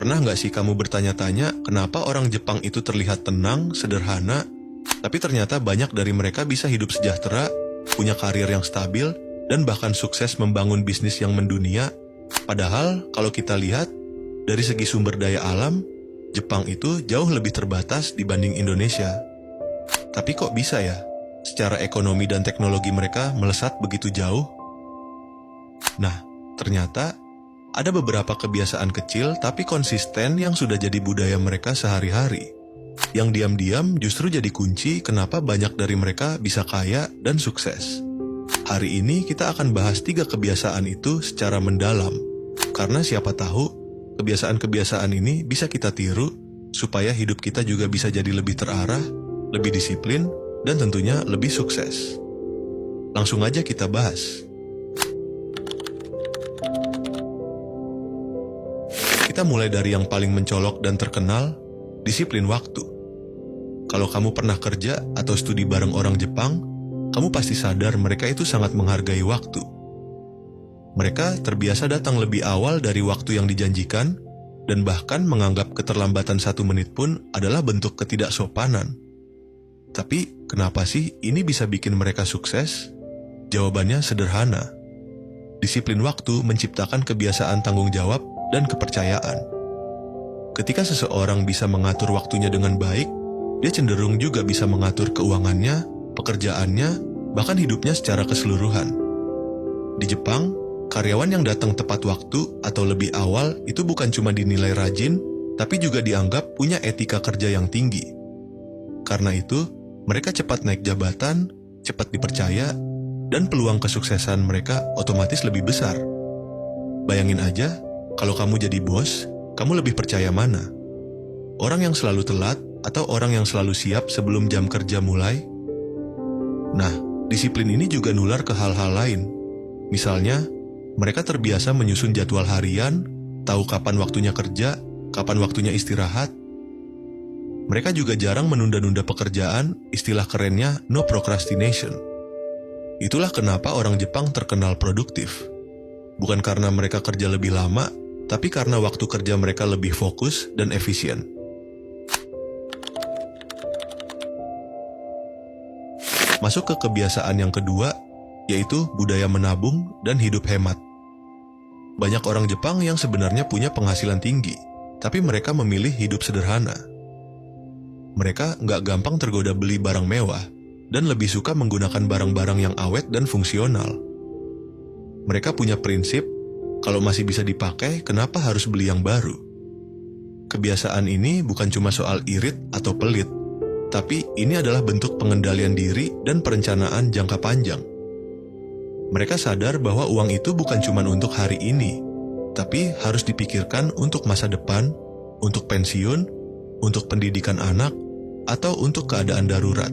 Pernah nggak sih kamu bertanya-tanya kenapa orang Jepang itu terlihat tenang, sederhana, tapi ternyata banyak dari mereka bisa hidup sejahtera, punya karir yang stabil, dan bahkan sukses membangun bisnis yang mendunia. Padahal kalau kita lihat, dari segi sumber daya alam, Jepang itu jauh lebih terbatas dibanding Indonesia. Tapi kok bisa ya, secara ekonomi dan teknologi mereka melesat begitu jauh? Nah, ternyata ada beberapa kebiasaan kecil tapi konsisten yang sudah jadi budaya mereka sehari-hari. Yang diam-diam justru jadi kunci kenapa banyak dari mereka bisa kaya dan sukses. Hari ini kita akan bahas 3 kebiasaan itu secara mendalam. Karena siapa tahu, kebiasaan-kebiasaan ini bisa kita tiru supaya hidup kita juga bisa jadi lebih terarah, lebih disiplin, dan tentunya lebih sukses. Langsung aja kita bahas. Kita mulai dari yang paling mencolok dan terkenal, disiplin waktu. Kalau kamu pernah kerja atau studi bareng orang Jepang, kamu pasti sadar mereka itu sangat menghargai waktu. Mereka terbiasa datang lebih awal dari waktu yang dijanjikan, dan bahkan menganggap keterlambatan 1 menit pun adalah bentuk ketidaksopanan. Tapi kenapa sih ini bisa bikin mereka sukses? Jawabannya sederhana. Disiplin waktu menciptakan kebiasaan tanggung jawab dan kepercayaan. Ketika seseorang bisa mengatur waktunya dengan baik, dia cenderung juga bisa mengatur keuangannya, pekerjaannya, bahkan hidupnya secara keseluruhan. Di Jepang, karyawan yang datang tepat waktu atau lebih awal itu bukan cuma dinilai rajin, tapi juga dianggap punya etika kerja yang tinggi. Karena itu, mereka cepat naik jabatan, cepat dipercaya, dan peluang kesuksesan mereka otomatis lebih besar. Bayangin aja, kalau kamu jadi bos, kamu lebih percaya mana? Orang yang selalu telat atau orang yang selalu siap sebelum jam kerja mulai? Nah, disiplin ini juga nular ke hal-hal lain. Misalnya, mereka terbiasa menyusun jadwal harian, tahu kapan waktunya kerja, kapan waktunya istirahat. Mereka juga jarang menunda-nunda pekerjaan, istilah kerennya no procrastination. Itulah kenapa orang Jepang terkenal produktif. Bukan karena mereka kerja lebih lama, tapi karena waktu kerja mereka lebih fokus dan efisien. Masuk ke kebiasaan yang kedua, yaitu budaya menabung dan hidup hemat. Banyak orang Jepang yang sebenarnya punya penghasilan tinggi, tapi mereka memilih hidup sederhana. Mereka nggak gampang tergoda beli barang mewah, dan lebih suka menggunakan barang-barang yang awet dan fungsional. Mereka punya prinsip, kalau masih bisa dipakai, kenapa harus beli yang baru? Kebiasaan ini bukan cuma soal irit atau pelit, tapi ini adalah bentuk pengendalian diri dan perencanaan jangka panjang. Mereka sadar bahwa uang itu bukan cuma untuk hari ini, tapi harus dipikirkan untuk masa depan, untuk pensiun, untuk pendidikan anak, atau untuk keadaan darurat.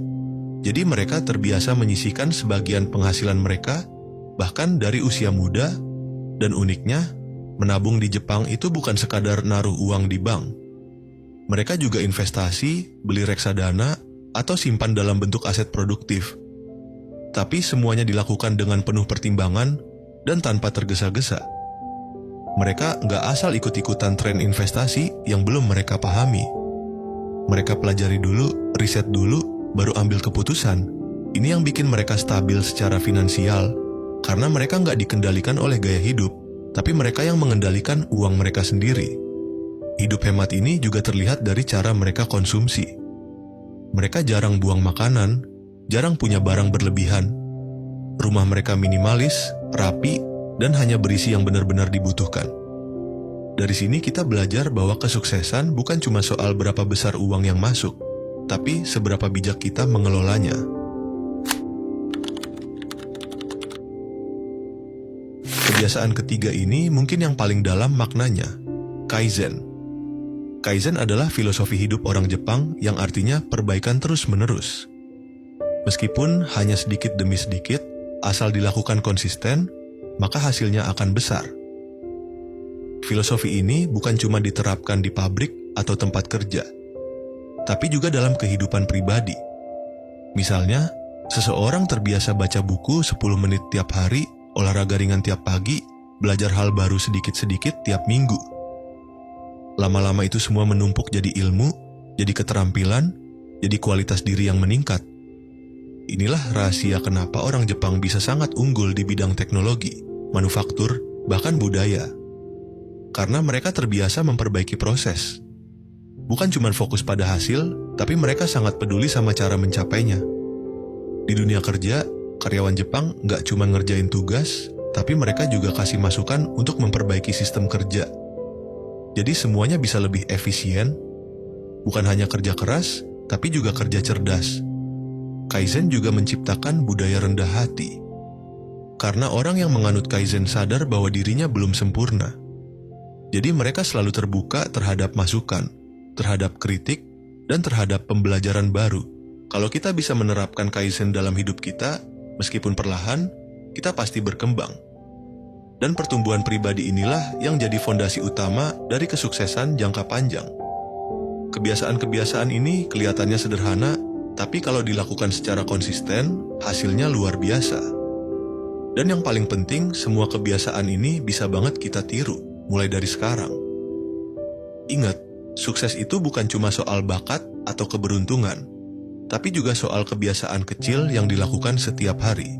Jadi mereka terbiasa menyisihkan sebagian penghasilan mereka, bahkan dari usia muda. Dan uniknya, menabung di Jepang itu bukan sekadar naruh uang di bank. Mereka juga investasi, beli reksadana, atau simpan dalam bentuk aset produktif. Tapi semuanya dilakukan dengan penuh pertimbangan dan tanpa tergesa-gesa. Mereka nggak asal ikut-ikutan tren investasi yang belum mereka pahami. Mereka pelajari dulu, riset dulu, baru ambil keputusan. Ini yang bikin mereka stabil secara finansial, karena mereka nggak dikendalikan oleh gaya hidup, tapi mereka yang mengendalikan uang mereka sendiri. Hidup hemat ini juga terlihat dari cara mereka konsumsi. Mereka jarang buang makanan, jarang punya barang berlebihan. Rumah mereka minimalis, rapi, dan hanya berisi yang benar-benar dibutuhkan. Dari sini kita belajar bahwa kesuksesan bukan cuma soal berapa besar uang yang masuk, tapi seberapa bijak kita mengelolanya. Kebiasaan ketiga ini mungkin yang paling dalam maknanya, Kaizen. Kaizen adalah filosofi hidup orang Jepang yang artinya perbaikan terus-menerus. Meskipun hanya sedikit demi sedikit, asal dilakukan konsisten, maka hasilnya akan besar. Filosofi ini bukan cuma diterapkan di pabrik atau tempat kerja, tapi juga dalam kehidupan pribadi. Misalnya, seseorang terbiasa baca buku 10 menit tiap hari, olahraga ringan tiap pagi, belajar hal baru sedikit-sedikit tiap minggu. Lama-lama itu semua menumpuk jadi ilmu, jadi keterampilan, jadi kualitas diri yang meningkat. Inilah rahasia kenapa orang Jepang bisa sangat unggul di bidang teknologi, manufaktur, bahkan budaya. Karena mereka terbiasa memperbaiki proses. Bukan cuma fokus pada hasil, tapi mereka sangat peduli sama cara mencapainya. Di dunia kerja, karyawan Jepang nggak cuma ngerjain tugas, tapi mereka juga kasih masukan untuk memperbaiki sistem kerja. Jadi semuanya bisa lebih efisien, bukan hanya kerja keras, tapi juga kerja cerdas. Kaizen juga menciptakan budaya rendah hati. Karena orang yang menganut Kaizen sadar bahwa dirinya belum sempurna. Jadi mereka selalu terbuka terhadap masukan, terhadap kritik, dan terhadap pembelajaran baru. Kalau kita bisa menerapkan Kaizen dalam hidup kita, meskipun perlahan, kita pasti berkembang. Dan pertumbuhan pribadi inilah yang jadi fondasi utama dari kesuksesan jangka panjang. Kebiasaan-kebiasaan ini kelihatannya sederhana, tapi kalau dilakukan secara konsisten, hasilnya luar biasa. Dan yang paling penting, semua kebiasaan ini bisa banget kita tiru, mulai dari sekarang. Ingat, sukses itu bukan cuma soal bakat atau keberuntungan, tapi juga soal kebiasaan kecil yang dilakukan setiap hari.